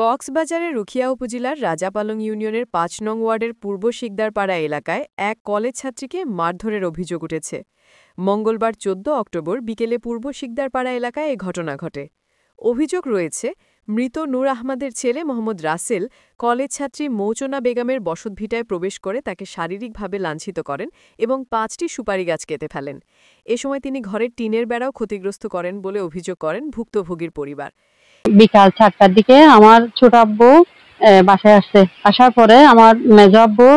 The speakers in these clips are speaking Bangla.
কক্সবাজারের রুখিয়া উপজেলার রাজাপালং ইউনিয়নের ৫ নং ওয়ার্ডের পূর্ব শিকদারপাড়া এলাকায় এক কলেজ ছাত্রীকে মারধরের অভিযোগ উঠেছে। মঙ্গলবার ১৪ অক্টোবর বিকেলে পূর্ব শিকদারপাড়া এলাকায় এ ঘটনা ঘটে। অভিযোগ রয়েছে, মৃত নূর আহমদের ছেলে মোহাম্মদ রাসেল কলেজ ছাত্রী মৌচনা বেগমের বসতভিটায় প্রবেশ করে তাকে শারীরিকভাবে লাঞ্ছিত করেন এবং ৫টি সুপারি গাছ কেটে ফেলেন। এ সময় তিনি ঘরের টিনের বেড়াও ক্ষতিগ্রস্ত করেন বলে অভিযোগ করেন ভুক্তভোগীর পরিবার। বিকাল ৪টার দিকে আমার ছোট আব্বু বাসায় আসছে। আসার পরে আমার মেজো আব্বু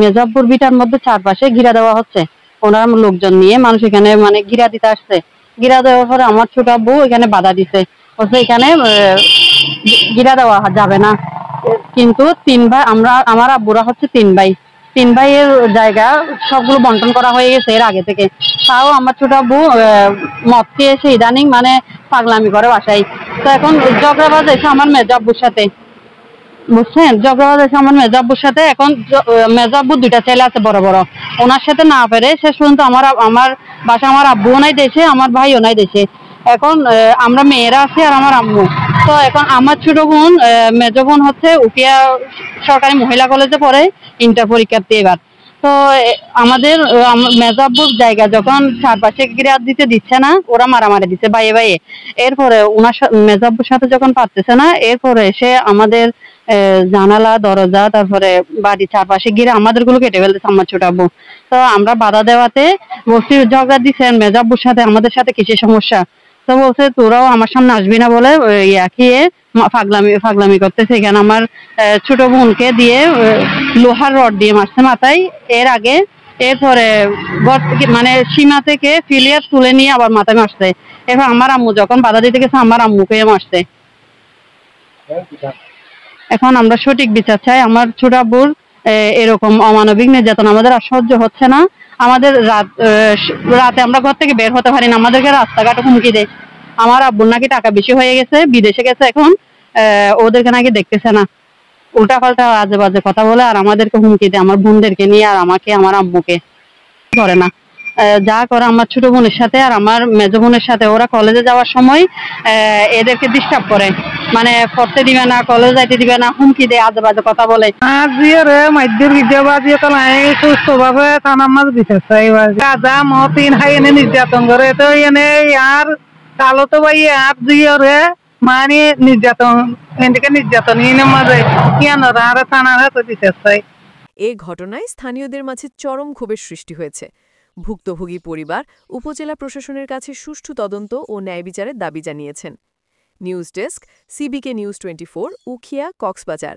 মেজো আব্বুর ভিটার মধ্যে চারপাশে ঘিরা দেওয়া হচ্ছে। ওনার লোকজন নিয়ে মানুষ এখানে ঘিরা দিতে আসছে। ঘিরা দেওয়ার পরে আমার ছোট আব্বু এখানে বাধা দিছে, বলছে এখানে ঘিরা দেওয়া যাবে না। কিন্তু আমার আব্বুরা হচ্ছে ৩ ভাই। ৩ ভাইয়ের জায়গা সবগুলো বন্টন করা হয়ে গেছে এর আগে থেকে। তাও আমার ছোট আব্বু মদ খেয়ে এসে ইদানিং পাগলামি করে বাসায়। তো এখন ঝগড়াবাজ এসে আমার মেজো আব্বুর সাথে, বুঝছেন, ঝগড়াবাজ এসে আমার মেজো আব্বুর সাথে। এখন মেজো আব্বুর ২টা ছেলে আছে বড় বড়, ওনার সাথে না পেরে শেষ পর্যন্ত আমার বাসা আমার আব্বুও নাই দেশে, আমার ভাইও নাই দেশে। এখন আমরা মেয়েরা আছি আর আমার আম্মু। তো এখন আমার ছোট বোন মেজো বোন হচ্ছে উকিয়া সরকারি মহিলা কলেজে পড়ে, ইন্টার পরীক্ষার্থী এবার। তো আমাদের মেজো আব্বুর জায়গা যখন চারপাশে ঘিরে দিতে দিচ্ছে না, ওরা মারামারি দিচ্ছে বাইয়ে বাইয়ে। এরপরে ওনার মেজো আব্বুর সাথে যখন পারতেছে না, এরপরে সে আমাদের জানালা দরজা তারপরে বাড়ির চারপাশে ঘিরে আমাদেরগুলো কেটে ফেলতেছে আমার ছোট আব্বু। তো আমরা বাধা দেওয়াতে বলছি ঝগড়া দিচ্ছেন মেজো আব্বুর সাথে, আমাদের সাথে কিসের সমস্যা। তো বলছে তোরাও আমার সামনে আসবি না বলে খেয়ে ফাগলামি করতেছে। এখানে আমার ছোট বোনকে দিয়ে লোহার রড দিয়ে মারছে মাথায় এর আগে। এরপরে সীমা থেকে ফিলিয়ার তুলে নিয়ে আবার মাথায় মারছে। এরপর আমার আম্মু যখন বাধা দিতে গেছে আমার আম্মুকে মারছে। এখন আমরা সঠিক বিচার চাই। আমার ছোট আব্বুর এরকম অমানবিক নির্যাতন আমাদের আর সহ্য হচ্ছে না। আমাদের রাতে আমরা ঘর থেকে বের হতে পারি না, আমাদেরকে রাস্তাঘাটে হুমকি দেয়। আমার আব্বুর নাকি টাকা বেশি হয়ে গেছে, বিদেশে গেছে, এখন ওদেরকে নাকি দেখতেছে না, উল্টা পাল্টা আজে বাজে কথা বলে আর আমাদেরকে হুমকি দেয়, আমার বোনদেরকে নিয়ে আর আমাকে, আমার আম্মুকে করে না। যা করে আমার ছোট বোনের সাথে আর আমার মেজো বোনের সাথে। ওরা কলেজে যাওয়ার সময় এদেরকে ডিস্টার্ব করে, পড়তে দিবে না, কলেজ যাইতে দিবে না, হুমকি দেয়, আজে বাজে কথা বলে। সুস্থভাবে থানার মাঝ বিচার চাই, গাঁজা মতিন হাই এনে নির্যাতন করে। তো এনে আর কালো তো ভাই আর জিওরে নির্যাতন এনে মাঝে কেন আর থানার হাতে বিচার চাই। এ ঘটনায় স্থানীয়দের মাঝে চরম ক্ষোভের সৃষ্টি হয়েছে। ভুক্তভোগী পরিবার উপজেলা প্রশাসনের কাছে সুষ্ঠু তদন্ত ও ন্যায় বিচারের দাবি জানিয়েছেন। News desk, CBK news 24, Ukhia, Cox's Bazar.